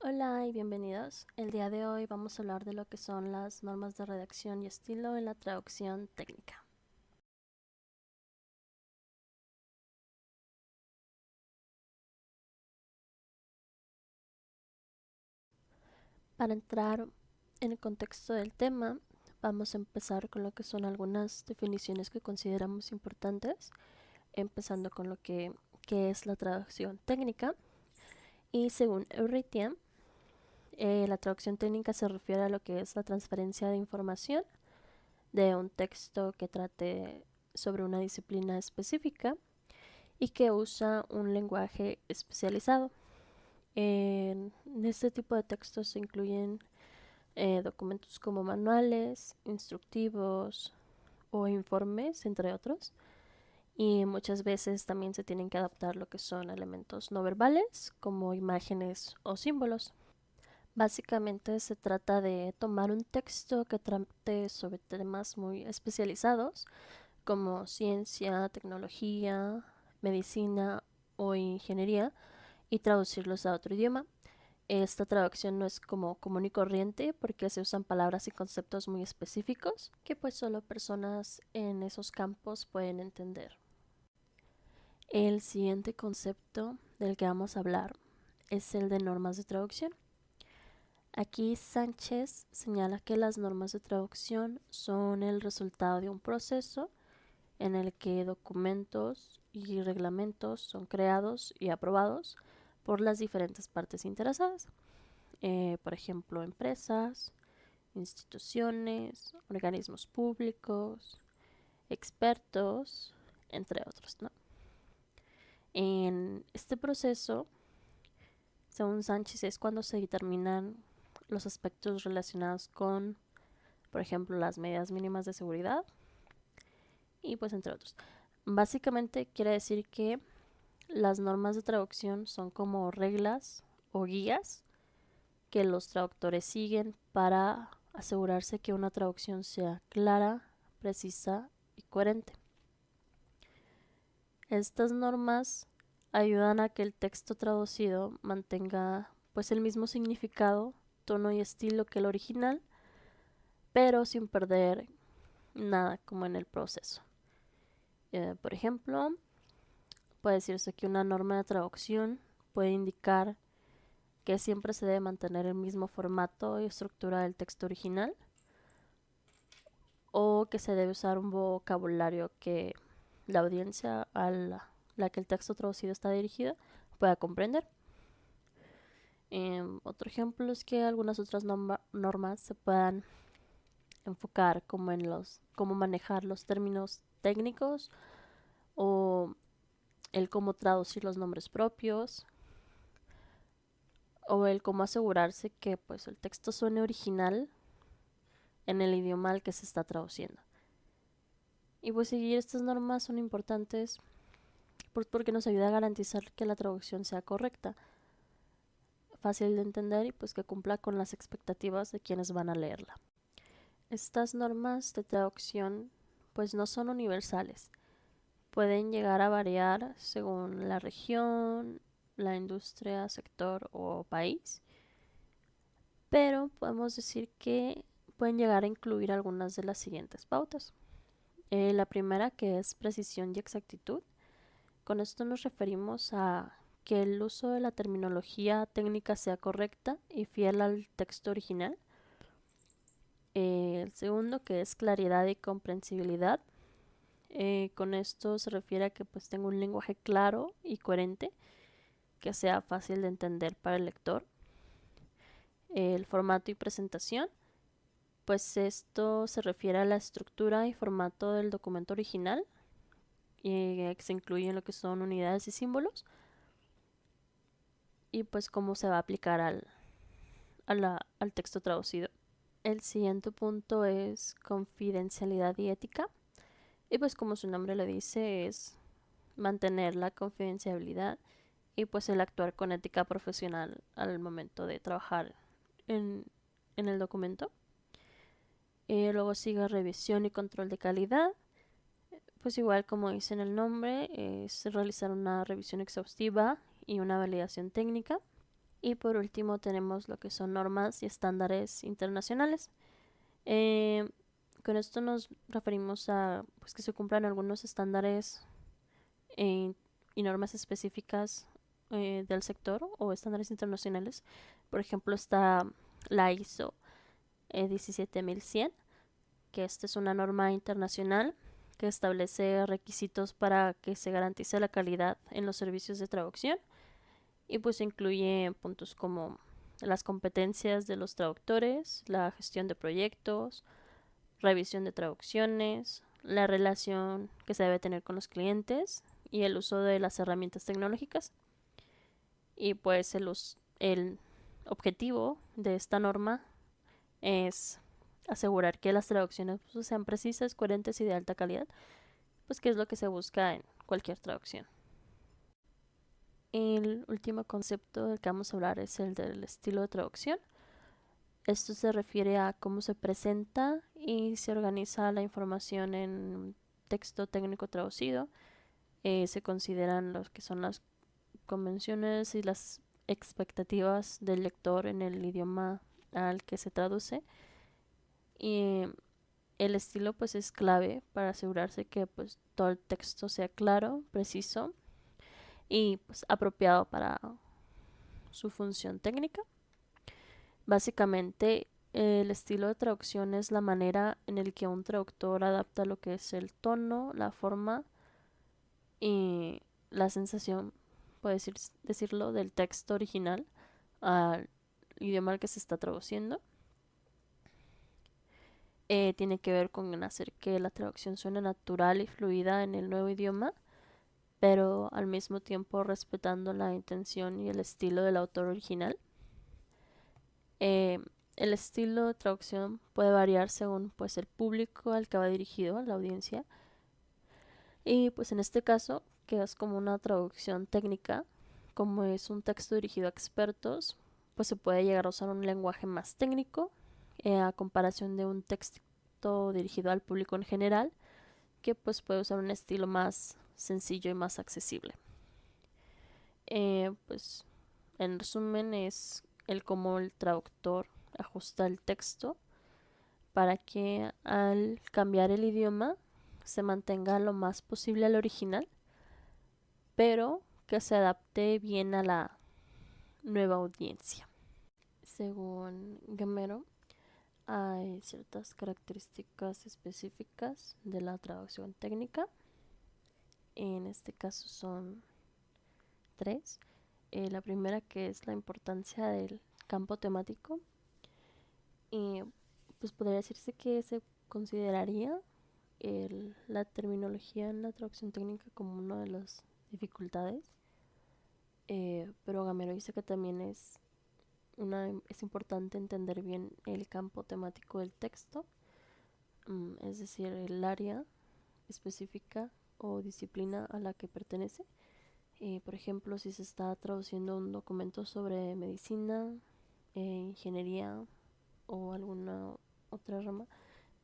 Hola y bienvenidos. El día de hoy vamos a hablar de lo que son las normas de redacción y estilo en la traducción técnica. Para entrar en el contexto del tema, vamos a empezar con lo que son algunas definiciones que consideramos importantes, empezando con qué es la traducción técnica. Y según Euritian, la traducción técnica se refiere a lo que es la transferencia de información de un texto que trate sobre una disciplina específica y que usa un lenguaje especializado. En este tipo de textos se incluyen documentos como manuales, instructivos o informes, entre otros. Y muchas veces también se tienen que adaptar lo que son elementos no verbales, como imágenes o símbolos. Básicamente se trata de tomar un texto que trate sobre temas muy especializados, como ciencia, tecnología, medicina o ingeniería, y traducirlos a otro idioma. Esta traducción no es como común y corriente porque se usan palabras y conceptos muy específicos que pues solo personas en esos campos pueden entender. El siguiente concepto del que vamos a hablar es el de normas de traducción. Aquí Sánchez señala que las normas de traducción son el resultado de un proceso en el que documentos y reglamentos son creados y aprobados por las diferentes partes interesadas. Por ejemplo, empresas, instituciones, organismos públicos, expertos, entre otros, ¿no? En este proceso, según Sánchez, es cuando se determinan los aspectos relacionados con, por ejemplo, las medidas mínimas de seguridad y pues entre otros. Básicamente quiere decir que las normas de traducción son como reglas o guías que los traductores siguen para asegurarse que una traducción sea clara, precisa y coherente. Estas normas ayudan a que el texto traducido mantenga pues el mismo significado, tono y estilo que el original, pero sin perder nada como en el proceso. Por ejemplo, puede decirse que una norma de traducción puede indicar que siempre se debe mantener el mismo formato y estructura del texto original, o que se debe usar un vocabulario que la audiencia a la que el texto traducido está dirigido pueda comprender. Otro ejemplo es que algunas otras normas se puedan enfocar como en cómo manejar los términos técnicos o el cómo traducir los nombres propios o el cómo asegurarse que pues el texto suene original en el idioma al que se está traduciendo. Y pues seguir estas normas son importantes porque nos ayuda a garantizar que la traducción sea correcta, fácil de entender y pues que cumpla con las expectativas de quienes van a leerla. Estas normas de traducción pues no son universales, pueden llegar a variar según la región, la industria, sector o país, pero podemos decir que pueden llegar a incluir algunas de las siguientes pautas. La primera, que es precisión y exactitud. Con esto nos referimos a que el uso de la terminología técnica sea correcta y fiel al texto original. El segundo, que es claridad y comprensibilidad. Con esto se refiere a que pues tenga un lenguaje claro y coherente, que sea fácil de entender para el lector. El formato y presentación, pues esto se refiere a la estructura y formato del documento original, que se incluyen lo que son unidades y símbolos, y pues cómo se va a aplicar al texto traducido. El siguiente punto es confidencialidad y ética. Y pues como su nombre le dice, es mantener la confidencialidad y pues el actuar con ética profesional al momento de trabajar en, en el documento. Luego sigue revisión y control de calidad. Pues igual como dice en el nombre, es realizar una revisión exhaustiva y una validación técnica. Y por último tenemos lo que son normas y estándares internacionales. Eh, con esto nos referimos a pues, que se cumplan algunos estándares eh, y normas específicas del sector o estándares internacionales. Por ejemplo, está la ISO 17100, que esta es una norma internacional que establece requisitos para que se garantice la calidad en los servicios de traducción y pues incluye puntos como las competencias de los traductores, la gestión de proyectos, revisión de traducciones, la relación que se debe tener con los clientes y el uso de las herramientas tecnológicas. Y pues el objetivo de esta norma es asegurar que las traducciones pues, sean precisas, coherentes y de alta calidad, pues que es lo que se busca en cualquier traducción. El último concepto del que vamos a hablar es el del estilo de traducción. Esto se refiere a cómo se presenta y se organiza la información en texto técnico traducido. Se consideran los que son las convenciones y las expectativas del lector en el idioma al que se traduce. Y el estilo pues es clave para asegurarse que pues todo el texto sea claro, preciso y pues apropiado para su función técnica. Básicamente, el estilo de traducción es la manera en el que un traductor adapta lo que es el tono, la forma y la sensación, puede decirlo, del texto original al idioma al que se está traduciendo. Tiene que ver con hacer que la traducción suene natural y fluida en el nuevo idioma, pero al mismo tiempo respetando la intención y el estilo del autor original. El estilo de traducción puede variar según pues el público al que va dirigido, a la audiencia. Y pues en este caso, que es como una traducción técnica, como es un texto dirigido a expertos, pues se puede llegar a usar un lenguaje más técnico a comparación de un texto dirigido al público en general, que pues puede usar un estilo más sencillo y más accesible. Pues en resumen es el cómo el traductor ajusta el texto para que al cambiar el idioma se mantenga lo más posible al original, pero que se adapte bien a la nueva audiencia. Según Gamero, hay ciertas características específicas de la traducción técnica. En este caso son tres. La primera, que es la importancia del campo temático. Y pues podría decirse que se consideraría la terminología en la traducción técnica como una de las dificultades. Pero Gamero dice que también es importante entender bien el campo temático del texto, es decir, el área específica o disciplina a la que pertenece. Por ejemplo, si se está traduciendo un documento sobre medicina, ingeniería o alguna otra rama,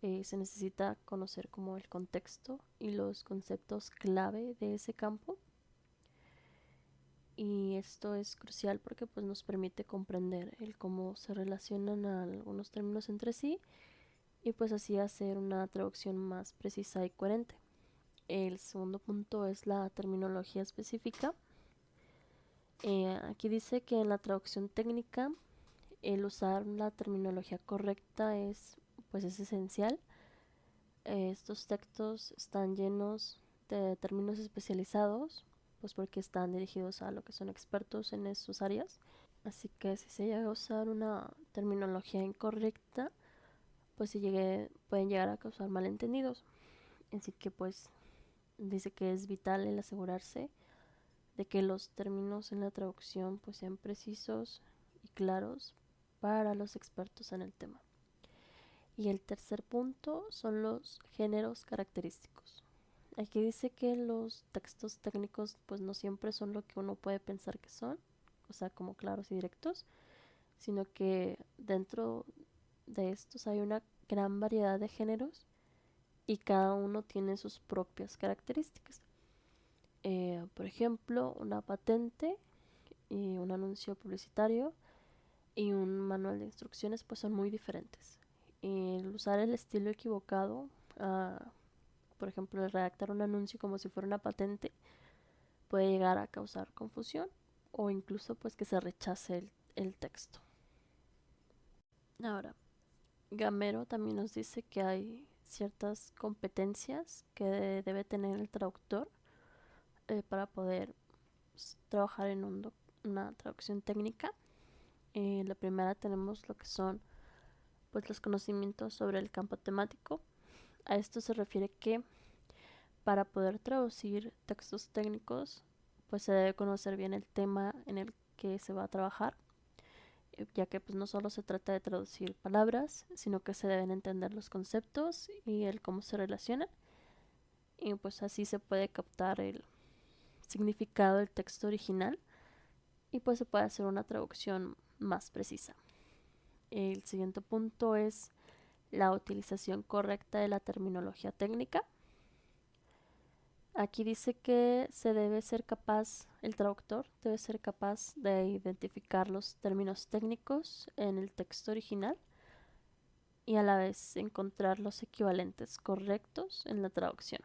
se necesita conocer como el contexto y los conceptos clave de ese campo. Y esto es crucial porque pues, nos permite comprender el cómo se relacionan algunos términos entre sí y pues así hacer una traducción más precisa y coherente. El segundo punto es la terminología específica. Aquí dice que en la traducción técnica el usar la terminología correcta pues es esencial. Estos textos están llenos de términos especializados, pues porque están dirigidos a lo que son expertos en sus áreas. Así que si se llega a usar una terminología incorrecta, pues pueden llegar a causar malentendidos. Así que pues dice que es vital el asegurarse de que los términos en la traducción pues sean precisos y claros para los expertos en el tema. Y el tercer punto son los géneros característicos. Aquí dice que los textos técnicos pues no siempre son lo que uno puede pensar que son, o sea, como claros y directos, sino que dentro de estos hay una gran variedad de géneros y cada uno tiene sus propias características. Por ejemplo, una patente y un anuncio publicitario y un manual de instrucciones pues son muy diferentes. El usar el estilo equivocado, por ejemplo, el redactar un anuncio como si fuera una patente, puede llegar a causar confusión o incluso pues que se rechace el texto. Ahora, Gamero también nos dice que hay ciertas competencias que debe tener el traductor para poder trabajar en una traducción técnica. La primera tenemos lo que son pues los conocimientos sobre el campo temático. A esto se refiere que para poder traducir textos técnicos pues se debe conocer bien el tema en el que se va a trabajar, ya que pues no solo se trata de traducir palabras, sino que se deben entender los conceptos y el cómo se relacionan, y pues así se puede captar el significado del texto original y pues se puede hacer una traducción más precisa. El siguiente punto es la utilización correcta de la terminología técnica. Aquí dice que se debe ser capaz, el traductor debe ser capaz de identificar los términos técnicos en el texto original y a la vez encontrar los equivalentes correctos en la traducción.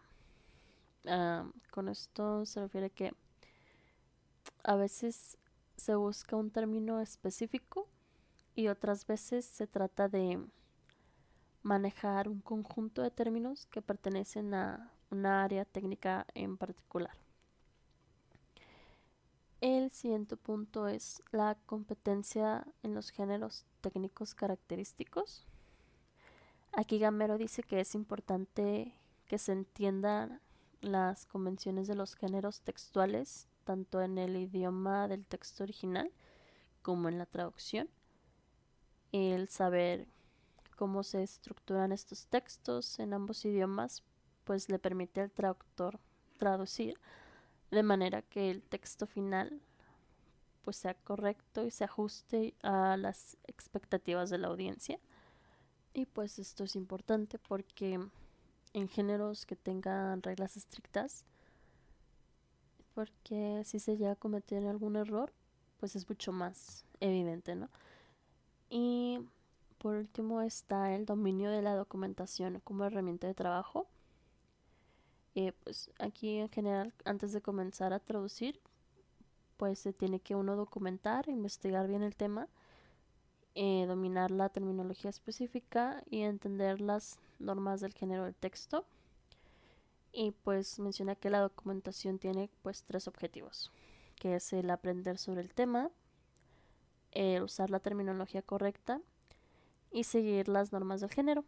Con esto se refiere que a veces se busca un término específico y otras veces se trata de manejar un conjunto de términos que pertenecen a una área técnica en particular. El siguiente punto es la competencia en los géneros técnicos característicos. Aquí Gamero dice que es importante que se entiendan las convenciones de los géneros textuales, tanto en el idioma del texto original como en la traducción. El saber cómo se estructuran estos textos en ambos idiomas pues le permite al traductor traducir de manera que el texto final pues sea correcto y se ajuste a las expectativas de la audiencia. Y pues esto es importante porque en géneros que tengan reglas estrictas, porque si se llega a cometer algún error, pues es mucho más evidente, ¿no? Y por último está el dominio de la documentación como herramienta de trabajo. Pues aquí en general, antes de comenzar a traducir, pues se tiene que uno documentar, investigar bien el tema, dominar la terminología específica y entender las normas del género del texto. Y pues menciona que la documentación tiene pues tres objetivos, que es el aprender sobre el tema, usar la terminología correcta y seguir las normas del género.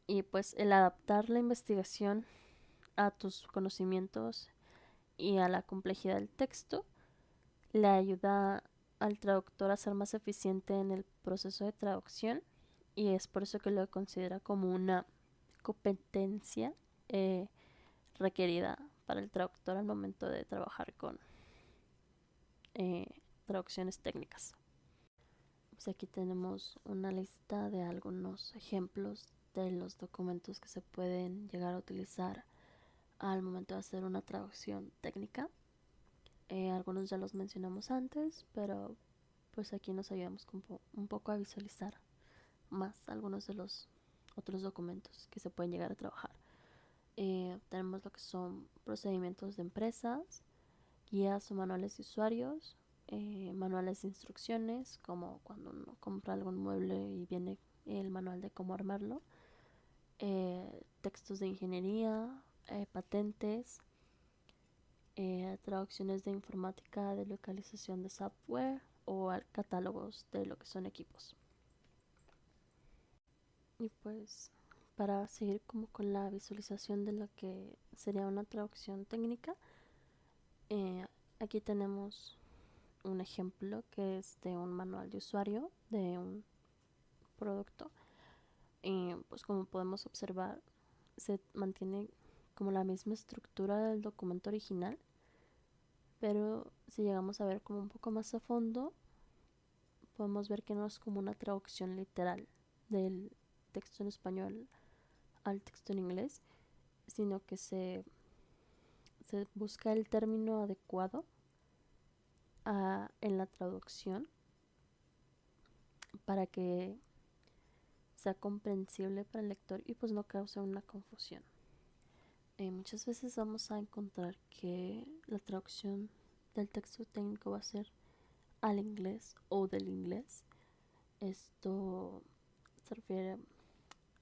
Y pues el adaptar la investigación a tus conocimientos y a la complejidad del texto le ayuda al traductor a ser más eficiente en el proceso de traducción, y es por eso que lo considera como una competencia requerida para el traductor al momento de trabajar con traducciones técnicas. Pues aquí tenemos una lista de algunos ejemplos de los documentos que se pueden llegar a utilizar al momento de hacer una traducción técnica. Algunos ya los mencionamos antes, pero pues aquí nos ayudamos un poco a visualizar más algunos de los otros documentos que se pueden llegar a trabajar. Tenemos lo que son procedimientos de empresas, guías o manuales de usuarios, manuales de instrucciones, como cuando uno compra algún mueble y viene el manual de cómo armarlo, textos de ingeniería, patentes, traducciones de informática, de localización de software o catálogos de lo que son equipos. Y pues para seguir como con la visualización de lo que sería una traducción técnica, aquí tenemos un ejemplo que es de un manual de usuario de un producto. Pues como podemos observar, se mantiene como la misma estructura del documento original, pero si llegamos a ver como un poco más a fondo, podemos ver que no es como una traducción literal del texto en español al texto en inglés, sino que se busca el término adecuado en la traducción para que sea comprensible para el lector y pues no cause una confusión. Muchas veces vamos a encontrar que la traducción del texto técnico va a ser al inglés o del inglés. Esto se refiere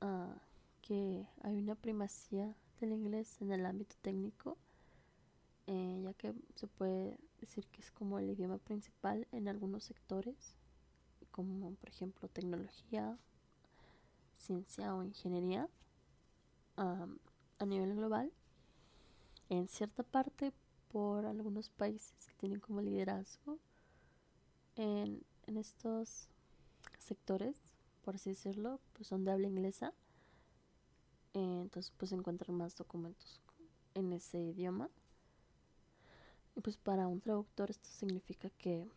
a que hay una primacía del inglés en el ámbito técnico, ya que se puede decir que es como el idioma principal en algunos sectores, como por ejemplo tecnología, ciencia o ingeniería, a nivel global. En cierta parte por algunos países que tienen como liderazgo en estos sectores, por así decirlo, pues son de habla inglesa. Entonces pues se encuentran más documentos en ese idioma. Y pues para un traductor esto significa que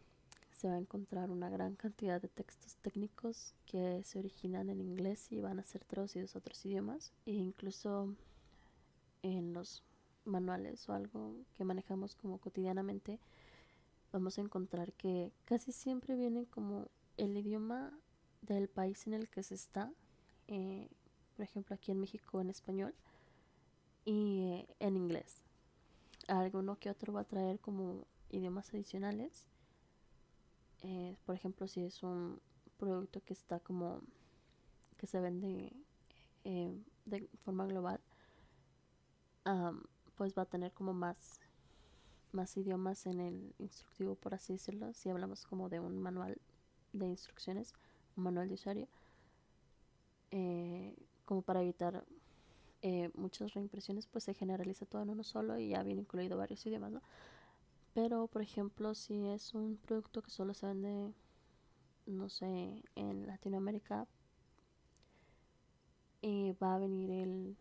se va a encontrar una gran cantidad de textos técnicos que se originan en inglés y van a ser traducidos a otros idiomas. E incluso en los manuales o algo que manejamos como cotidianamente, vamos a encontrar que casi siempre viene como el idioma del país en el que se está. eh, por ejemplo, aquí en México en español y en inglés. Alguno que otro va a traer como idiomas adicionales. Por ejemplo, si es un producto que está como que se vende de forma global, um, pues va a tener como más idiomas en el instructivo, por así decirlo. Si hablamos como de un manual de instrucciones, un manual de usuario, como para evitar muchas reimpresiones, pues se generaliza todo en uno solo y ya viene incluido varios idiomas, ¿no? Pero, por ejemplo, si es un producto que solo se vende, no sé, en Latinoamérica, va a venir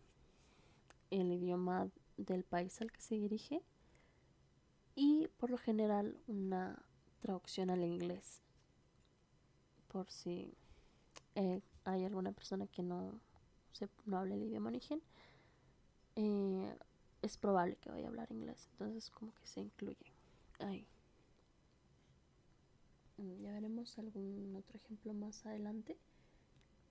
el idioma del país al que se dirige y por lo general una traducción al inglés, por si hay alguna persona que no hable el idioma origen, eh, es probable que vaya a hablar inglés, entonces como que se incluye ahí. Ya veremos algún otro ejemplo más adelante,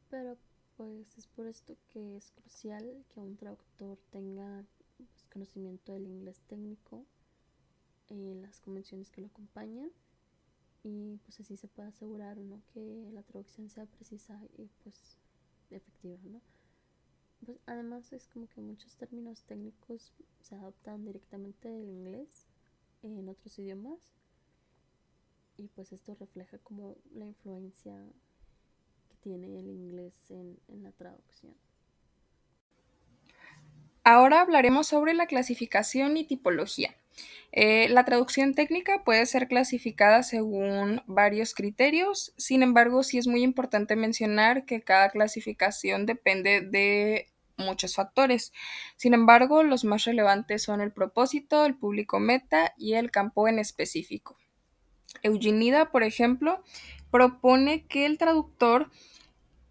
pero pues es por esto que es crucial que un traductor tenga pues, conocimiento del inglés técnico, las convenciones que lo acompañan y pues así se puede asegurar, ¿no?, que la traducción sea precisa y pues efectiva, ¿no? Pues además es como que muchos términos técnicos se adoptan directamente del inglés en otros idiomas y pues esto refleja como la influencia que tiene el inglés en la traducción. Ahora hablaremos sobre la clasificación y tipología. La traducción técnica puede ser clasificada según varios criterios, sin embargo, sí es muy importante mencionar que cada clasificación depende de muchos factores. Sin embargo, los más relevantes son el propósito, el público meta y el campo en específico. Eugenida, por ejemplo, propone que el traductor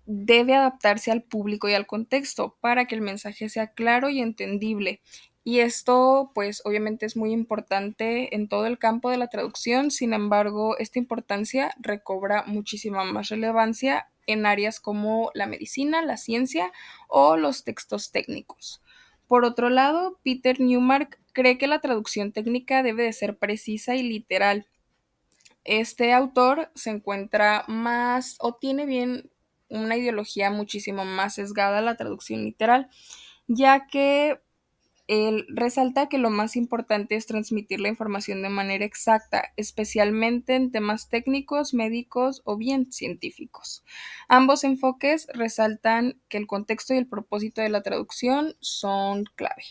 debe adaptarse al público y al contexto para que el mensaje sea claro y entendible. Y esto, pues, obviamente es muy importante en todo el campo de la traducción. Sin embargo, esta importancia recobra muchísima más relevancia en áreas como la medicina, la ciencia o los textos técnicos. Por otro lado, Peter Newmark cree que la traducción técnica debe de ser precisa y literal. Este autor se encuentra más o tiene bien una ideología muchísimo más sesgada a la traducción literal, ya que él resalta que lo más importante es transmitir la información de manera exacta, especialmente en temas técnicos, médicos o bien científicos. Ambos enfoques resaltan que el contexto y el propósito de la traducción son clave.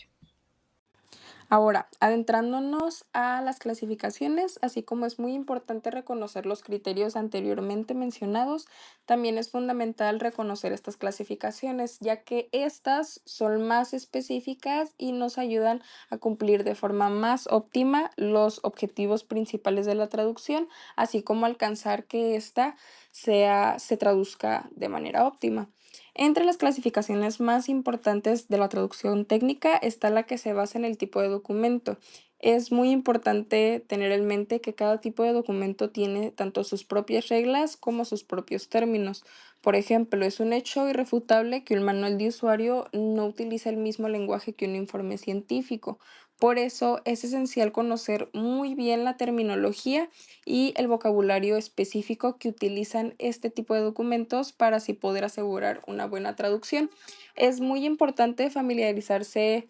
Ahora, adentrándonos a las clasificaciones, así como es muy importante reconocer los criterios anteriormente mencionados, también es fundamental reconocer estas clasificaciones, ya que estas son más específicas y nos ayudan a cumplir de forma más óptima los objetivos principales de la traducción, así como alcanzar que ésta se traduzca de manera óptima. Entre las clasificaciones más importantes de la traducción técnica está la que se basa en el tipo de documento. Es muy importante tener en mente que cada tipo de documento tiene tanto sus propias reglas como sus propios términos. Por ejemplo, es un hecho irrefutable que un manual de usuario no utiliza el mismo lenguaje que un informe científico. Por eso es esencial conocer muy bien la terminología y el vocabulario específico que utilizan este tipo de documentos para así poder asegurar una buena traducción. Es muy importante familiarizarse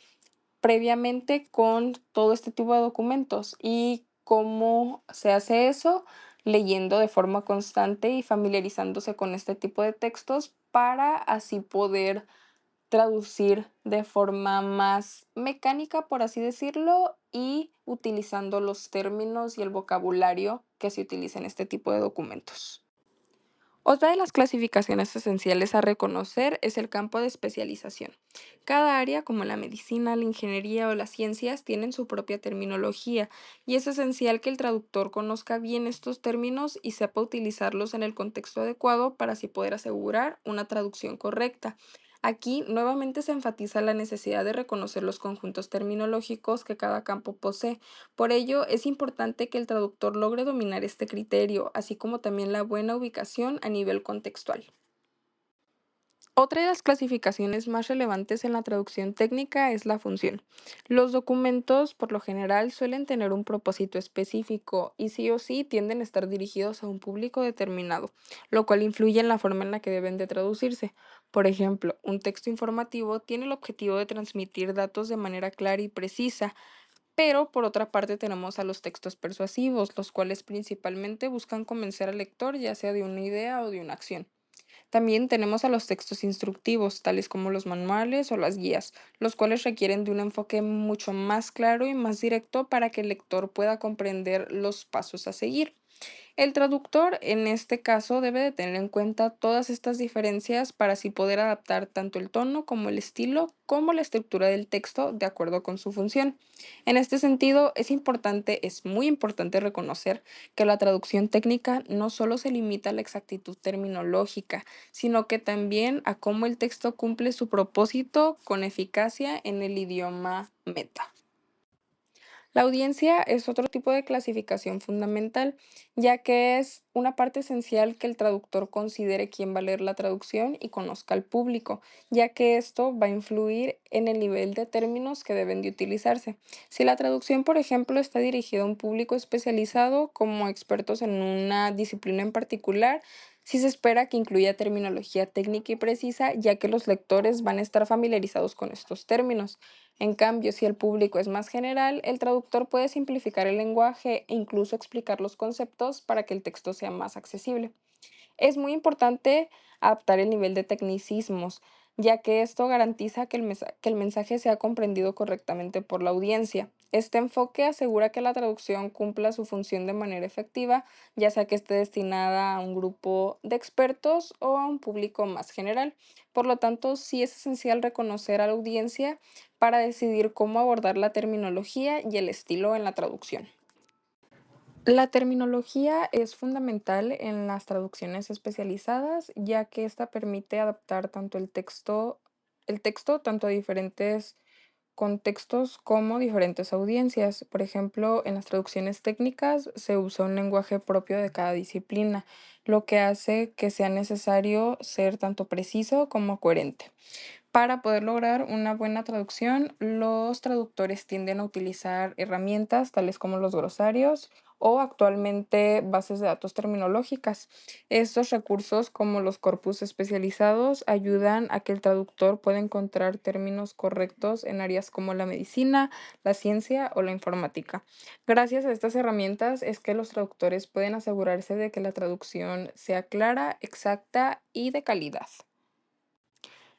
previamente con todo este tipo de documentos. ¿Y cómo se hace eso? Leyendo de forma constante y familiarizándose con este tipo de textos para así poder traducir de forma más mecánica, por así decirlo, y utilizando los términos y el vocabulario que se utiliza en este tipo de documentos. Otra de las clasificaciones esenciales a reconocer es el campo de especialización. Cada área, como la medicina, la ingeniería o las ciencias, tienen su propia terminología y es esencial que el traductor conozca bien estos términos y sepa utilizarlos en el contexto adecuado para así poder asegurar una traducción correcta. Aquí nuevamente se enfatiza la necesidad de reconocer los conjuntos terminológicos que cada campo posee. Por ello, es importante que el traductor logre dominar este criterio, así como también la buena ubicación a nivel contextual. Otra de las clasificaciones más relevantes en la traducción técnica es la función. Los documentos, por lo general, suelen tener un propósito específico y sí o sí tienden a estar dirigidos a un público determinado, lo cual influye en la forma en la que deben de traducirse. Por ejemplo, un texto informativo tiene el objetivo de transmitir datos de manera clara y precisa, pero por otra parte tenemos a los textos persuasivos, los cuales principalmente buscan convencer al lector ya sea de una idea o de una acción. También tenemos a los textos instructivos, tales como los manuales o las guías, los cuales requieren de un enfoque mucho más claro y más directo para que el lector pueda comprender los pasos a seguir. El traductor, en este caso, debe de tener en cuenta todas estas diferencias para así poder adaptar tanto el tono como el estilo, como la estructura del texto de acuerdo con su función. En este sentido, es muy importante reconocer que la traducción técnica no solo se limita a la exactitud terminológica, sino que también a cómo el texto cumple su propósito con eficacia en el idioma meta. La audiencia es otro tipo de clasificación fundamental, ya que es una parte esencial que el traductor considere quién va a leer la traducción y conozca al público, ya que esto va a influir en el nivel de términos que deben de utilizarse. Si la traducción, por ejemplo, está dirigida a un público especializado como expertos en una disciplina en particular, sí se espera que incluya terminología técnica y precisa, ya que los lectores van a estar familiarizados con estos términos. En cambio, si el público es más general, el traductor puede simplificar el lenguaje e incluso explicar los conceptos para que el texto sea más accesible. Es muy importante adaptar el nivel de tecnicismos, ya que esto garantiza que el mensaje sea comprendido correctamente por la audiencia. Este enfoque asegura que la traducción cumpla su función de manera efectiva, ya sea que esté destinada a un grupo de expertos o a un público más general. Por lo tanto, sí es esencial reconocer a la audiencia para decidir cómo abordar la terminología y el estilo en la traducción. La terminología es fundamental en las traducciones especializadas, ya que esta permite adaptar tanto el texto tanto a diferentes contextos como diferentes audiencias. Por ejemplo, en las traducciones técnicas se usa un lenguaje propio de cada disciplina, lo que hace que sea necesario ser tanto preciso como coherente. Para poder lograr una buena traducción, los traductores tienden a utilizar herramientas tales como los glosarios o actualmente bases de datos terminológicas. Estos recursos, como los corpus especializados, ayudan a que el traductor pueda encontrar términos correctos en áreas como la medicina, la ciencia o la informática. Gracias a estas herramientas es que los traductores pueden asegurarse de que la traducción sea clara, exacta y de calidad.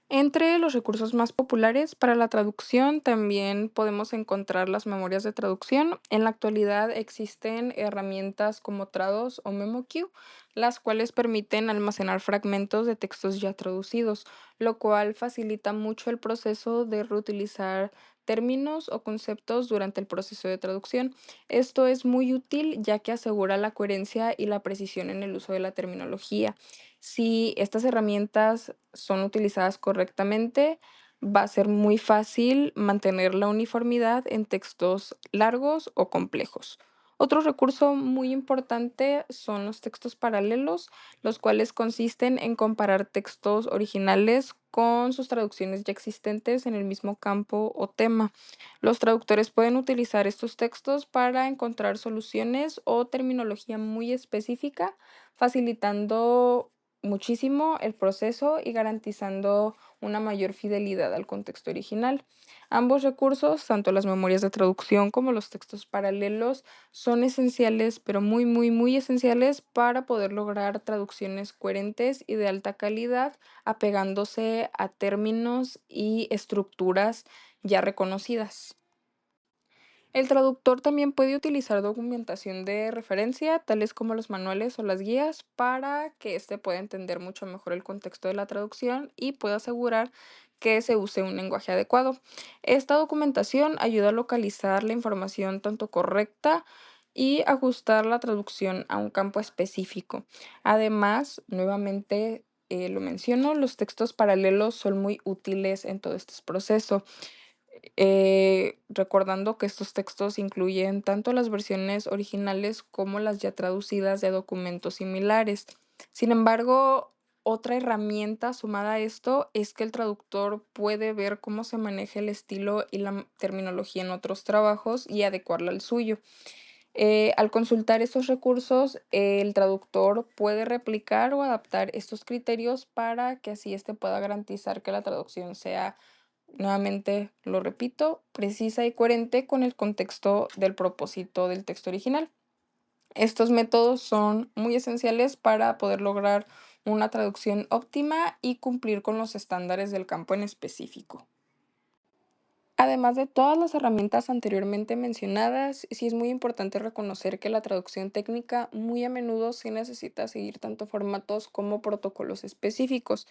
Entre los recursos más populares para la traducción también podemos encontrar las memorias de traducción. En la actualidad existen herramientas como Trados o MemoQ, las cuales permiten almacenar fragmentos de textos ya traducidos, lo cual facilita mucho el proceso de reutilizar términos o conceptos durante el proceso de traducción. Esto es muy útil ya que asegura la coherencia y la precisión en el uso de la terminología. Si estas herramientas son utilizadas correctamente, va a ser muy fácil mantener la uniformidad en textos largos o complejos. Otro recurso muy importante son los textos paralelos, los cuales consisten en comparar textos originales con sus traducciones ya existentes en el mismo campo o tema. Los traductores pueden utilizar estos textos para encontrar soluciones o terminología muy específica, facilitando muchísimo el proceso y garantizando una mayor fidelidad al contexto original. Ambos recursos, tanto las memorias de traducción como los textos paralelos, son esenciales, pero muy, muy, muy esenciales para poder lograr traducciones coherentes y de alta calidad, apegándose a términos y estructuras ya reconocidas. El traductor también puede utilizar documentación de referencia, tales como los manuales o las guías, para que éste pueda entender mucho mejor el contexto de la traducción y pueda asegurar que se use un lenguaje adecuado. Esta documentación ayuda a localizar la información tanto correcta y ajustar la traducción a un campo específico. Además, nuevamente, lo menciono, los textos paralelos son muy útiles en todo este proceso, recordando que estos textos incluyen tanto las versiones originales como las ya traducidas de documentos similares. Sin embargo, otra herramienta sumada a esto es que el traductor puede ver cómo se maneja el estilo y la terminología en otros trabajos y adecuarla al suyo. Al consultar estos recursos, el traductor puede replicar o adaptar estos criterios para que así éste pueda garantizar que la traducción sea, nuevamente lo repito, precisa y coherente con el contexto del propósito del texto original. Estos métodos son muy esenciales para poder lograr una traducción óptima y cumplir con los estándares del campo en específico. Además de todas las herramientas anteriormente mencionadas, sí es muy importante reconocer que la traducción técnica muy a menudo sí necesita seguir tanto formatos como protocolos específicos,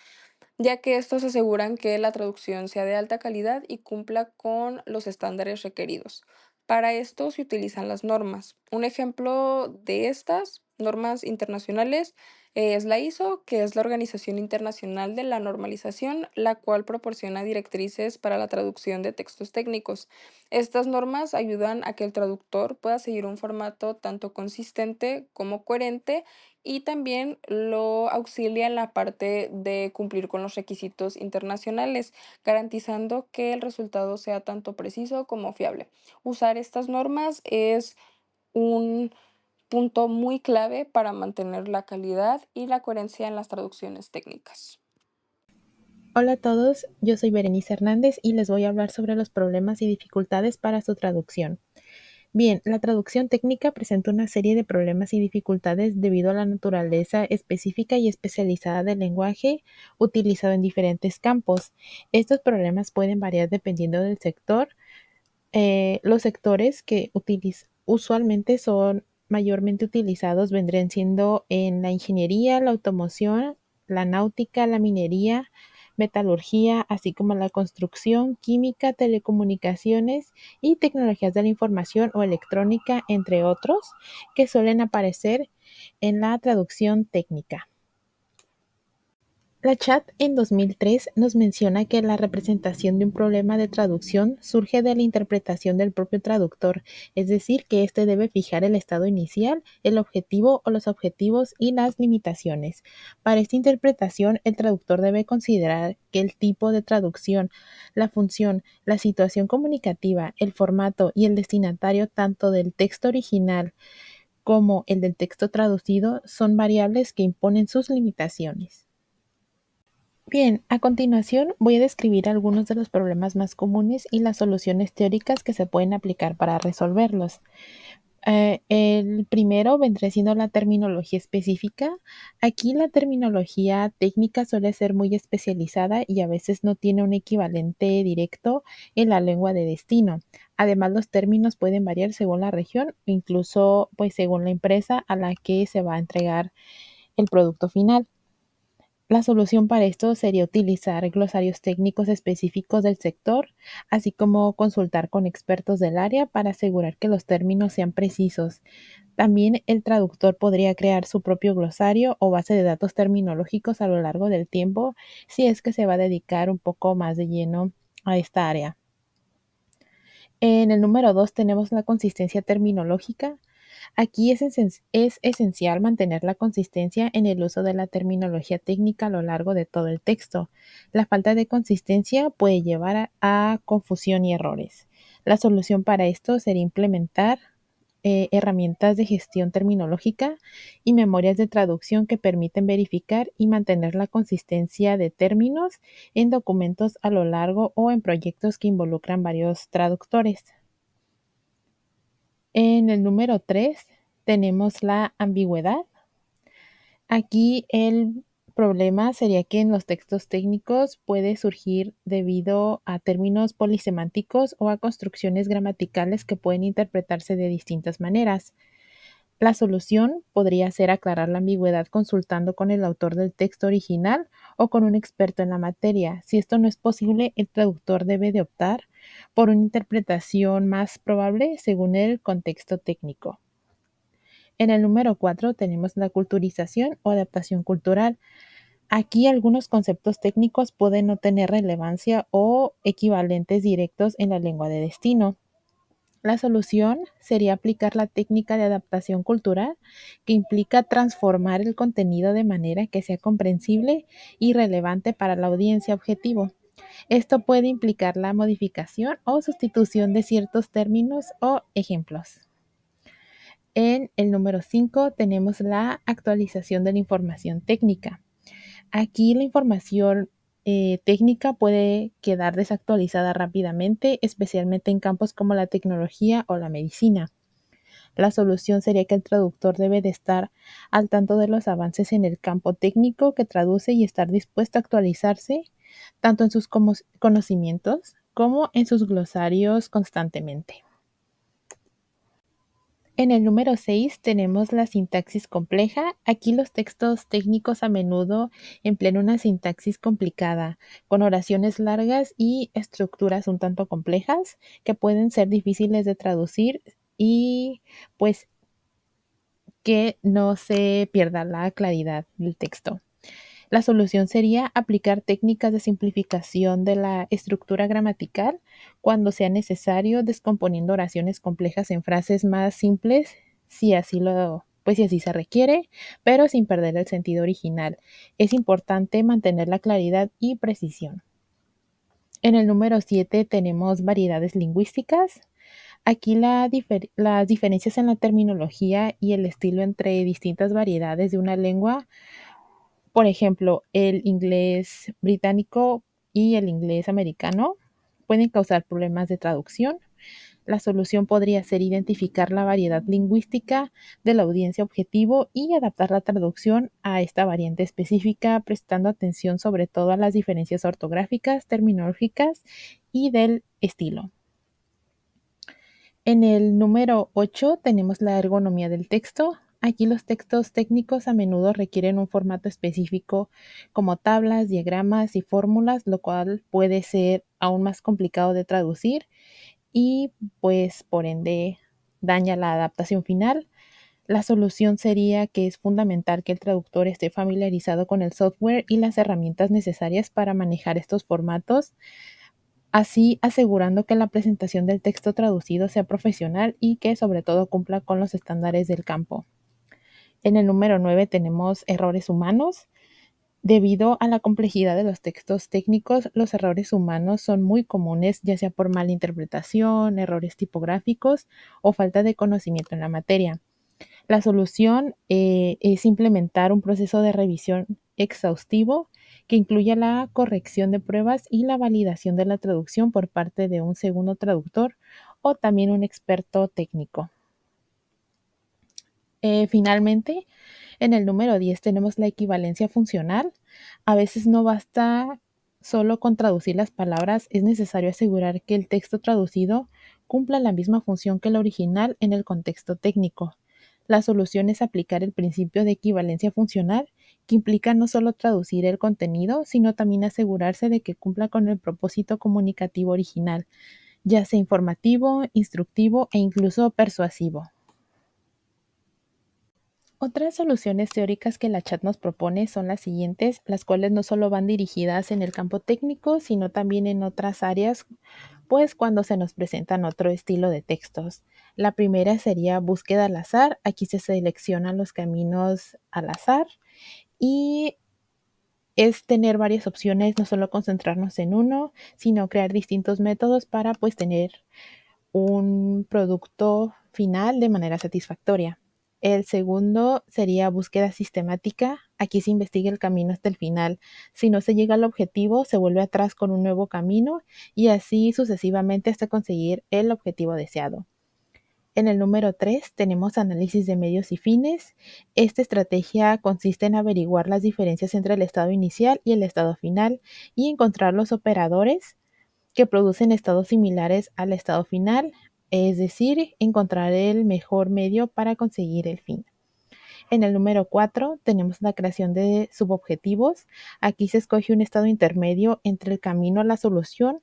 ya que estos aseguran que la traducción sea de alta calidad y cumpla con los estándares requeridos. Para esto se utilizan las normas. Un ejemplo de estas normas internacionales es la ISO, que es la Organización Internacional de la Normalización, la cual proporciona directrices para la traducción de textos técnicos. Estas normas ayudan a que el traductor pueda seguir un formato tanto consistente como coherente, y también lo auxilia en la parte de cumplir con los requisitos internacionales, garantizando que el resultado sea tanto preciso como fiable. Usar estas normas es un punto muy clave para mantener la calidad y la coherencia en las traducciones técnicas. Hola a todos, yo soy Berenice Hernández y les voy a hablar sobre los problemas y dificultades para su traducción. Bien, la traducción técnica presenta una serie de problemas y dificultades debido a la naturaleza específica y especializada del lenguaje utilizado en diferentes campos. Estos problemas pueden variar dependiendo del sector. Los sectores que usualmente son mayormente utilizados vendrían siendo en la ingeniería, la automoción, la náutica, la minería, metalurgia, así como la construcción, química, telecomunicaciones y tecnologías de la información o electrónica, entre otros, que suelen aparecer en la traducción técnica. La Chat en 2003 nos menciona que la representación de un problema de traducción surge de la interpretación del propio traductor, es decir, que éste debe fijar el estado inicial, el objetivo o los objetivos y las limitaciones. Para esta interpretación, el traductor debe considerar que el tipo de traducción, la función, la situación comunicativa, el formato y el destinatario tanto del texto original como el del texto traducido son variables que imponen sus limitaciones. Bien, a continuación voy a describir algunos de los problemas más comunes y las soluciones teóricas que se pueden aplicar para resolverlos. El primero vendría siendo la terminología específica. Aquí la terminología técnica suele ser muy especializada y a veces no tiene un equivalente directo en la lengua de destino. Además, los términos pueden variar según la región o incluso pues según la empresa a la que se va a entregar el producto final. La solución para esto sería utilizar glosarios técnicos específicos del sector, así como consultar con expertos del área para asegurar que los términos sean precisos. También el traductor podría crear su propio glosario o base de datos terminológicos a lo largo del tiempo si es que se va a dedicar un poco más de lleno a esta área. En el número 2 tenemos la consistencia terminológica. Aquí es esencial mantener la consistencia en el uso de la terminología técnica a lo largo de todo el texto. La falta de consistencia puede llevar a confusión y errores. La solución para esto sería implementar herramientas de gestión terminológica y memorias de traducción que permiten verificar y mantener la consistencia de términos en documentos a lo largo o en proyectos que involucran varios traductores. En el número 3 tenemos la ambigüedad. Aquí el problema sería que en los textos técnicos puede surgir debido a términos polisemánticos o a construcciones gramaticales que pueden interpretarse de distintas maneras. La solución podría ser aclarar la ambigüedad consultando con el autor del texto original o con un experto en la materia. Si esto no es posible, el traductor debe de optar por una interpretación más probable según el contexto técnico. En el número 4 tenemos la culturización o adaptación cultural. Aquí algunos conceptos técnicos pueden no tener relevancia o equivalentes directos en la lengua de destino. La solución sería aplicar la técnica de adaptación cultural, que implica transformar el contenido de manera que sea comprensible y relevante para la audiencia objetivo. Esto puede implicar la modificación o sustitución de ciertos términos o ejemplos. En el número 5 tenemos la actualización de la información técnica. Aquí la información técnica puede quedar desactualizada rápidamente, especialmente en campos como la tecnología o la medicina. La solución sería que el traductor debe de estar al tanto de los avances en el campo técnico que traduce y estar dispuesto a actualizarse tanto en sus conocimientos como en sus glosarios constantemente. En el número 6 tenemos la sintaxis compleja. Aquí los textos técnicos a menudo emplean una sintaxis complicada, con oraciones largas y estructuras un tanto complejas que pueden ser difíciles de traducir y pues que no se pierda la claridad del texto. La solución sería aplicar técnicas de simplificación de la estructura gramatical cuando sea necesario, descomponiendo oraciones complejas en frases más simples, si así se requiere, pero sin perder el sentido original. Es importante mantener la claridad y precisión. En el número 7 tenemos variedades lingüísticas. Aquí las diferencias en la terminología y el estilo entre distintas variedades de una lengua, por ejemplo, el inglés británico y el inglés americano, pueden causar problemas de traducción. La solución podría ser identificar la variedad lingüística de la audiencia objetivo y adaptar la traducción a esta variante específica, prestando atención sobre todo a las diferencias ortográficas, terminológicas y del estilo. En el número 8 tenemos la ergonomía del texto. Aquí los textos técnicos a menudo requieren un formato específico como tablas, diagramas y fórmulas, lo cual puede ser aún más complicado de traducir y pues por ende daña la adaptación final. La solución sería que es fundamental que el traductor esté familiarizado con el software y las herramientas necesarias para manejar estos formatos, así asegurando que la presentación del texto traducido sea profesional y que sobre todo cumpla con los estándares del campo. En el número 9 tenemos errores humanos. Debido a la complejidad de los textos técnicos, los errores humanos son muy comunes, ya sea por mala interpretación, errores tipográficos o falta de conocimiento en la materia. La solución es implementar un proceso de revisión exhaustivo que incluya la corrección de pruebas y la validación de la traducción por parte de un segundo traductor o también un experto técnico. Finalmente, en el número 10 tenemos la equivalencia funcional. A veces no basta solo con traducir las palabras, es necesario asegurar que el texto traducido cumpla la misma función que el original en el contexto técnico. La solución es aplicar el principio de equivalencia funcional, que implica no solo traducir el contenido, sino también asegurarse de que cumpla con el propósito comunicativo original, ya sea informativo, instructivo e incluso persuasivo. Otras soluciones teóricas que la chat nos propone son las siguientes, las cuales no solo van dirigidas en el campo técnico, sino también en otras áreas, pues cuando se nos presentan otro estilo de textos. La primera sería búsqueda al azar. Aquí se seleccionan los caminos al azar y es tener varias opciones, no solo concentrarnos en uno, sino crear distintos métodos para pues tener un producto final de manera satisfactoria. El segundo sería búsqueda sistemática. Aquí se investiga el camino hasta el final. Si no se llega al objetivo, se vuelve atrás con un nuevo camino y así sucesivamente hasta conseguir el objetivo deseado. En el número 3 tenemos análisis de medios y fines. Esta estrategia consiste en averiguar las diferencias entre el estado inicial y el estado final y encontrar los operadores que producen estados similares al estado final, es decir, encontrar el mejor medio para conseguir el fin. En el número 4 tenemos la creación de subobjetivos. Aquí se escoge un estado intermedio entre el camino a la solución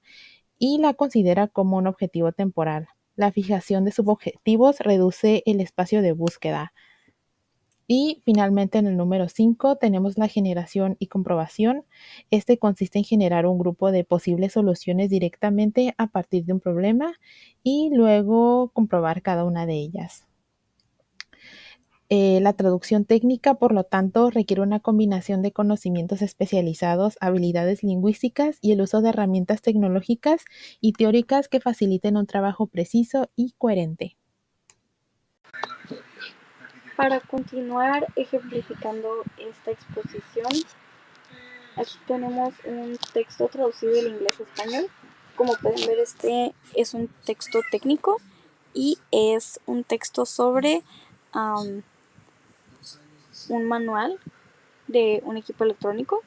y la considera como un objetivo temporal. La fijación de subobjetivos reduce el espacio de búsqueda. Y finalmente en el número 5 tenemos la generación y comprobación. Este consiste en generar un grupo de posibles soluciones directamente a partir de un problema y luego comprobar cada una de ellas. La traducción técnica, por lo tanto, requiere una combinación de conocimientos especializados, habilidades lingüísticas y el uso de herramientas tecnológicas y teóricas que faciliten un trabajo preciso y coherente. Para continuar ejemplificando esta exposición, aquí tenemos un texto traducido del inglés a español. Como pueden ver, este es un texto técnico y es un texto sobre un manual de un equipo electrónico.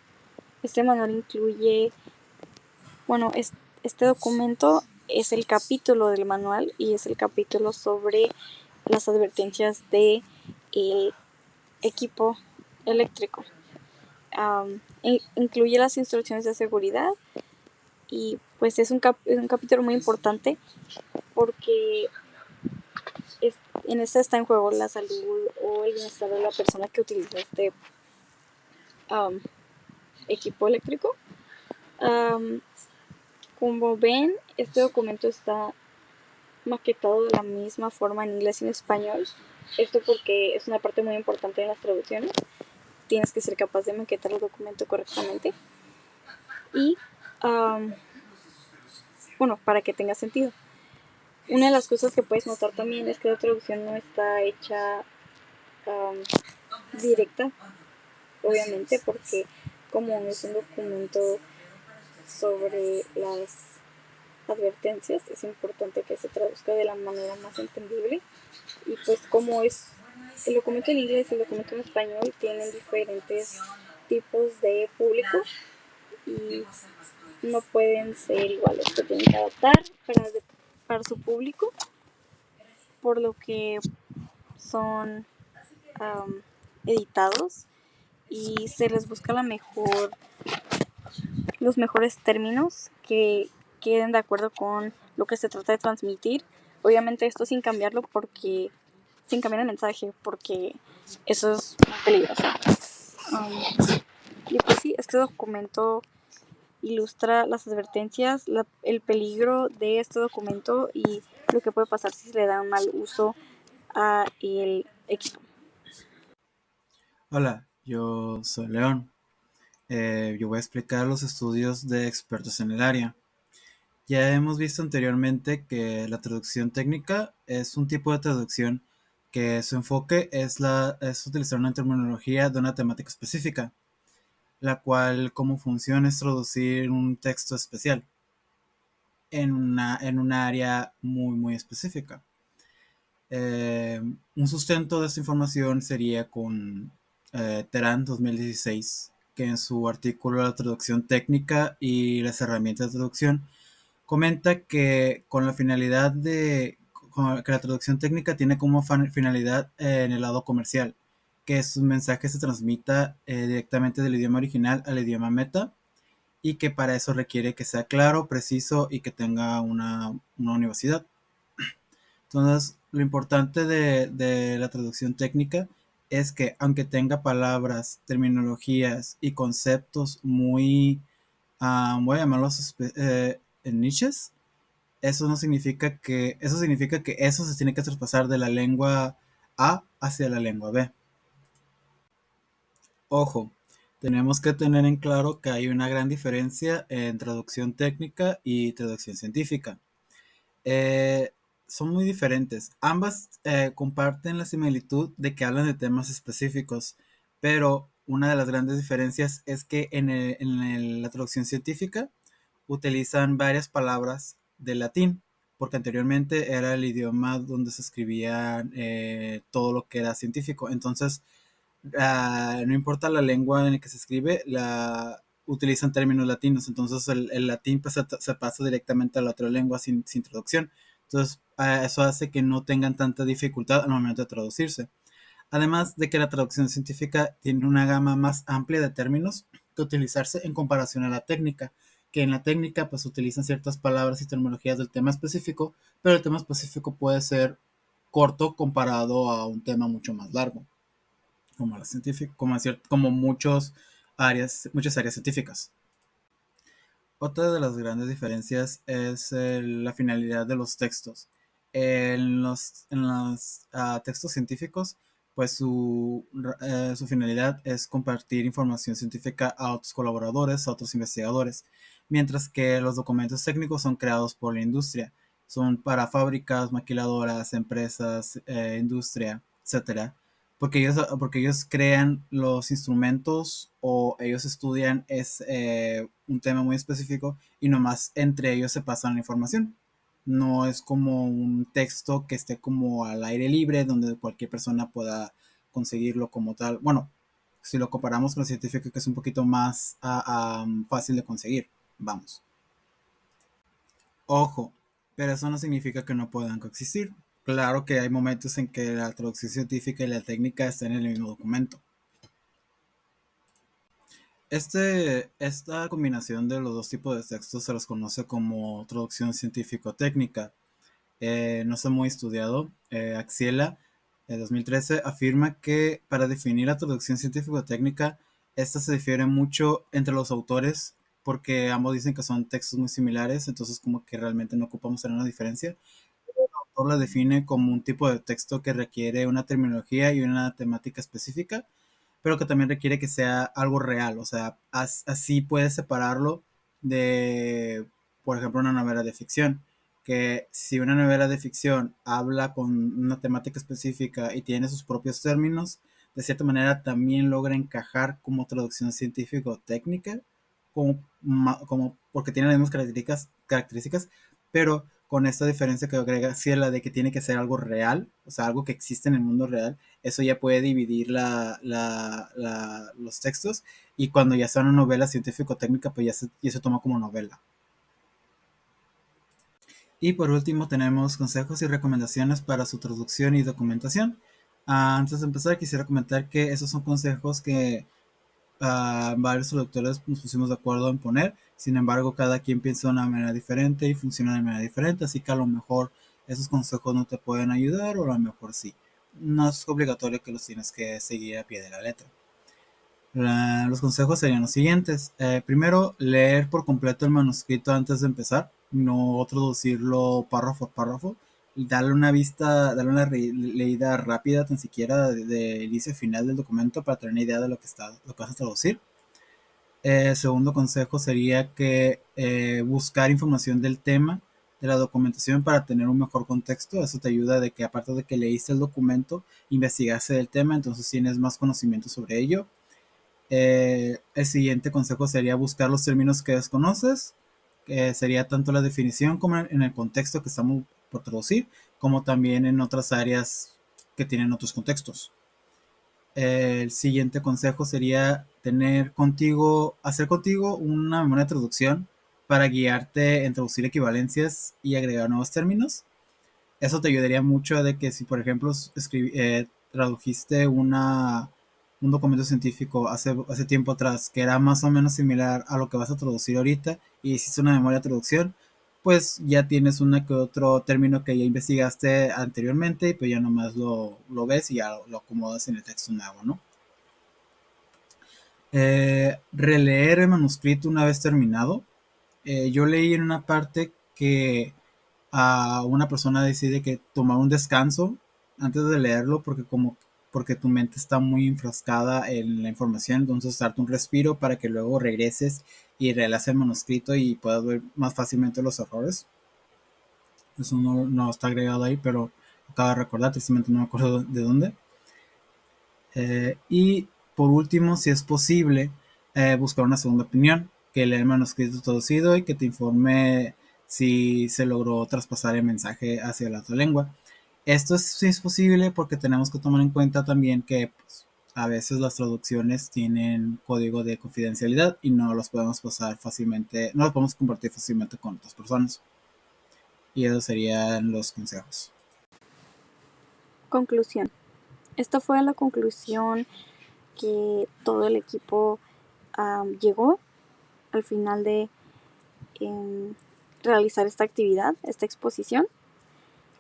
Este manual incluye, este documento es el capítulo del manual y es el capítulo sobre las advertencias de el equipo eléctrico. Incluye las instrucciones de seguridad y pues es un capítulo muy importante porque en este está en juego la salud o el bienestar de la persona que utiliza este equipo eléctrico. Como ven, este documento está maquetado de la misma forma en inglés y en español. Esto porque es una parte muy importante de las traducciones. Tienes que ser capaz de maquetar el documento correctamente. Y, para que tenga sentido. Una de las cosas que puedes notar también es que la traducción no está hecha directa, obviamente, porque como es un documento sobre las advertencias, es importante que se traduzca de la manera más entendible. Y pues como es el documento en inglés y el documento en español tienen diferentes tipos de público y no pueden ser iguales, se tienen que adaptar para su público, por lo que son editados y se les busca los mejores términos que queden de acuerdo con lo que se trata de transmitir. Obviamente esto sin cambiar el mensaje, porque eso es muy peligroso. Y pues sí, este documento ilustra las advertencias, el peligro de este documento y lo que puede pasar si se le da un mal uso a el equipo. Hola, yo soy León. Yo voy a explicar los estudios de expertos en el área. Ya hemos visto anteriormente que la traducción técnica es un tipo de traducción que su enfoque es utilizar una terminología de una temática específica, la cual como función es traducir un texto especial en una área muy específica. Un sustento de esta información sería con Terán 2016, que en su artículo La traducción técnica y las herramientas de traducción comenta que que la traducción técnica tiene como finalidad en el lado comercial, que su mensaje se transmita directamente del idioma original al idioma meta y que para eso requiere que sea claro, preciso y que tenga una universidad. Entonces, lo importante de la traducción técnica es que aunque tenga palabras, terminologías y conceptos muy, voy a llamarlos niches, eso no significa que, eso significa que eso se tiene que traspasar de la lengua A hacia la lengua B. Ojo, tenemos que tener en claro que hay una gran diferencia en traducción técnica y traducción científica. Eh, Son muy diferentes. Ambas comparten la similitud de que hablan de temas específicos, pero una de las grandes diferencias es que la traducción científica utilizan varias palabras del latín, porque anteriormente era el idioma donde se escribía todo lo que era científico. Entonces, no importa la lengua en la que se escribe, utilizan términos latinos, entonces el latín pues, se pasa directamente a la otra lengua sin traducción. Entonces, eso hace que no tengan tanta dificultad al momento de traducirse. Además de que la traducción científica tiene una gama más amplia de términos que utilizarse en comparación a la técnica, que en la técnica pues utilizan ciertas palabras y terminologías del tema específico, pero el tema específico puede ser corto comparado a un tema mucho más largo como la científica, como muchas áreas científicas. Otra de las grandes diferencias es la finalidad de los textos. En los textos científicos, pues su finalidad es compartir información científica a otros colaboradores, a otros investigadores, mientras que los documentos técnicos son creados por la industria. Son para fábricas, maquiladoras, empresas, industria, etcétera, porque ellos crean los instrumentos o ellos estudian un tema muy específico y nomás entre ellos se pasan la información. No es como un texto que esté como al aire libre donde cualquier persona pueda conseguirlo como tal. Bueno, si lo comparamos con el científico que es un poquito más fácil de conseguir, vamos. Ojo, pero eso no significa que no puedan coexistir. Claro que hay momentos en que la traducción científica y la técnica están en el mismo documento. Esta combinación de los dos tipos de textos se los conoce como traducción científico-técnica. No está muy estudiado. Axiela, en 2013, afirma que para definir la traducción científico-técnica, esta se difiere mucho entre los autores porque ambos dicen que son textos muy similares, entonces como que realmente no ocupamos tener una diferencia. El autor la define como un tipo de texto que requiere una terminología y una temática específica, pero que también requiere que sea algo real, o sea, así puedes separarlo de, por ejemplo, una novela de ficción, que si una novela de ficción habla con una temática específica y tiene sus propios términos, de cierta manera también logra encajar como traducción científico-técnica, porque tiene las mismas características, pero con esta diferencia que agrega Ciela de que tiene que ser algo real, o sea, algo que existe en el mundo real, eso ya puede dividir los textos y cuando ya sea una novela científico-técnica, pues ya se toma como novela. Y por último tenemos consejos y recomendaciones para su traducción y documentación. Antes de empezar quisiera comentar que esos son consejos que varios traductores nos pusimos de acuerdo en poner. Sin embargo, cada quien piensa de una manera diferente y funciona de manera diferente, así que a lo mejor esos consejos no te pueden ayudar o a lo mejor sí. No es obligatorio que los tienes que seguir a pie de la letra. Los consejos serían los siguientes. Primero, leer por completo el manuscrito antes de empezar, no traducirlo párrafo a párrafo, y darle una vista, darle una leída rápida, tan siquiera de inicio a final del documento para tener una idea de lo que vas a traducir. Segundo consejo sería que buscar información del tema de la documentación para tener un mejor contexto. Eso te ayuda de que aparte de que leíste el documento, investigaste del tema, entonces tienes más conocimiento sobre ello. El siguiente consejo sería buscar los términos que desconoces, que sería tanto la definición como en el contexto que estamos por traducir, como también en otras áreas que tienen otros contextos. El siguiente consejo sería hacer contigo una memoria de traducción para guiarte en traducir equivalencias y agregar nuevos términos. Eso te ayudaría mucho de que si, por ejemplo, tradujiste un documento científico hace tiempo atrás que era más o menos similar a lo que vas a traducir ahorita y hiciste una memoria de traducción, pues ya tienes uno que otro término que ya investigaste anteriormente y pues ya nomás lo ves y ya lo acomodas en el texto nuevo, ¿no? Releer el manuscrito una vez terminado. Yo leí en una parte que una persona decide que tomar un descanso antes de leerlo porque tu mente está muy enfrascada en la información, entonces darte un respiro para que luego regreses y releas el manuscrito y puedas ver más fácilmente los errores. Eso no está agregado ahí, pero acabo de recordar, tristemente no me acuerdo de dónde. Y por último, si es posible, buscar una segunda opinión, que lea el manuscrito traducido y que te informe si se logró traspasar el mensaje hacia la otra lengua. Esto sí es posible porque tenemos que tomar en cuenta también que pues, a veces las traducciones tienen código de confidencialidad y no los podemos pasar fácilmente, no los podemos compartir fácilmente con otras personas. Y esos serían los consejos. Conclusión. Esta fue la conclusión que todo el equipo llegó al final de realizar esta actividad, esta exposición.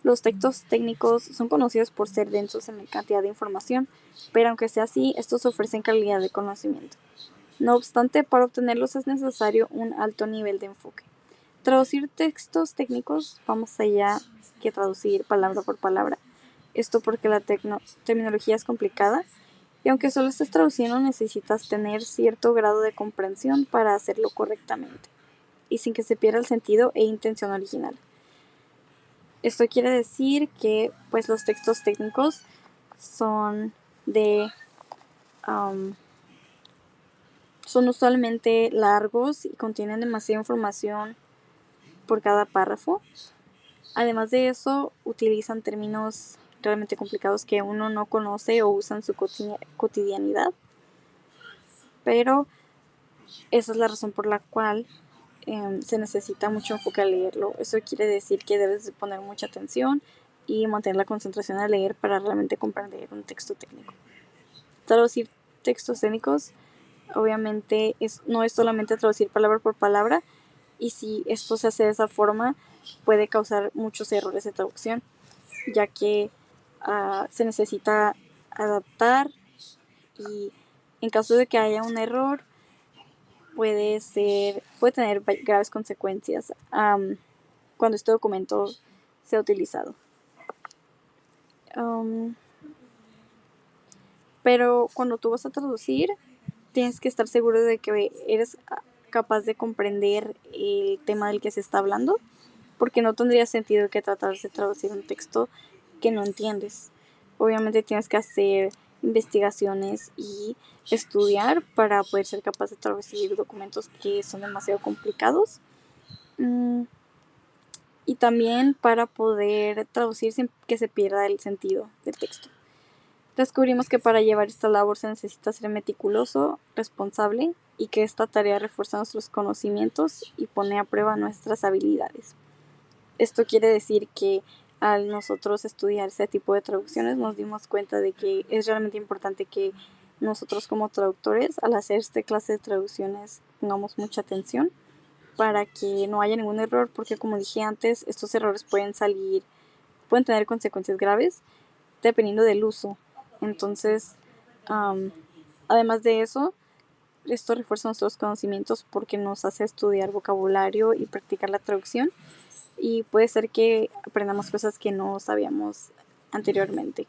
Los textos técnicos son conocidos por ser densos en cantidad de información, pero aunque sea así, estos ofrecen calidad de conocimiento. No obstante, para obtenerlos es necesario un alto nivel de enfoque. Traducir textos técnicos va más allá que traducir palabra por palabra. Esto porque la terminología es complicada y aunque solo estés traduciendo necesitas tener cierto grado de comprensión para hacerlo correctamente y sin que se pierda el sentido e intención original. Esto quiere decir que pues los textos técnicos son son usualmente largos y contienen demasiada información por cada párrafo. Además de eso, utilizan términos realmente complicados que uno no conoce o usa en su cotidianidad. Pero esa es la razón por la cual se necesita mucho enfoque al leerlo. Eso quiere decir que debes de poner mucha atención y mantener la concentración al leer para realmente comprender un texto técnico. Traducir textos técnicos obviamente no es solamente traducir palabra por palabra, y si esto se hace de esa forma puede causar muchos errores de traducción, ya que se necesita adaptar y en caso de que haya un error puede tener graves consecuencias cuando este documento sea utilizado. Pero cuando tú vas a traducir tienes que estar seguro de que eres capaz de comprender el tema del que se está hablando, porque no tendría sentido que tratar de traducir un texto que no entiendes. Obviamente tienes que hacer investigaciones y estudiar para poder ser capaz de traducir documentos que son demasiado complicados. Y también para poder traducir sin que se pierda el sentido del texto. Descubrimos que para llevar esta labor se necesita ser meticuloso, responsable y que esta tarea refuerza nuestros conocimientos y pone a prueba nuestras habilidades. Esto quiere decir que al nosotros estudiar este tipo de traducciones nos dimos cuenta de que es realmente importante que nosotros como traductores al hacer esta clase de traducciones pongamos mucha atención para que no haya ningún error, porque como dije antes, estos errores pueden tener consecuencias graves dependiendo del uso. Entonces, además de eso, esto refuerza nuestros conocimientos porque nos hace estudiar vocabulario y practicar la traducción, y puede ser que aprendamos cosas que no sabíamos anteriormente.